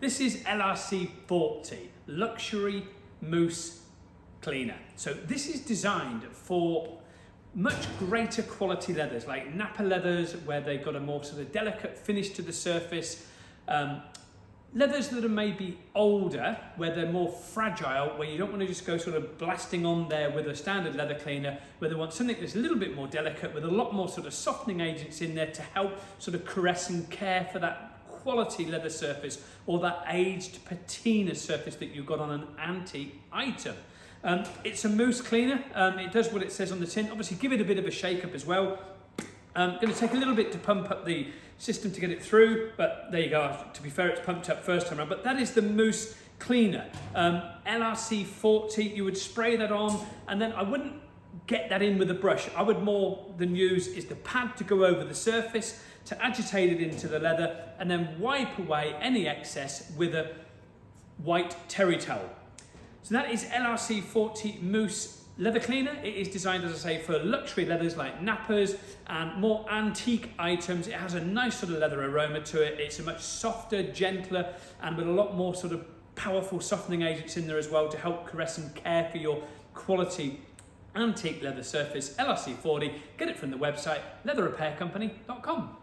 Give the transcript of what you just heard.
This is LRC40, Luxury Mousse Cleaner. So this is designed for much greater quality leathers, like Napa leathers, where they've got a more sort of delicate finish to the surface. Leathers that are maybe older, where they're more fragile, where you don't want to just go sort of blasting on there with a standard leather cleaner, where they want something that's a little bit more delicate with a lot more sort of softening agents in there to help sort of caress and care for that quality leather surface or that aged patina surface that you've got on an antique item. It's a mousse cleaner. It does what it says on the tin. Obviously give it a bit of a shake up as well. Going to take a little bit to pump up the system to get it through, but there you go. To be fair, it's pumped up first time around, but that is the mousse cleaner. LRC40, you would spray that on, and then I wouldn't get that in with a brush. I would more than use is the pad to go over the surface, to agitate it into the leather, and then wipe away any excess with a white terry towel. So that is LRC40 Mousse Leather Cleaner. It is designed, as I say, for luxury leathers like Napas and more antique items. It has a nice sort of leather aroma to it. It's a much softer, gentler, and with a lot more sort of powerful softening agents in there as well to help caress and care for your quality antique leather surface. LRC40, get it from the website leatherrepaircompany.com.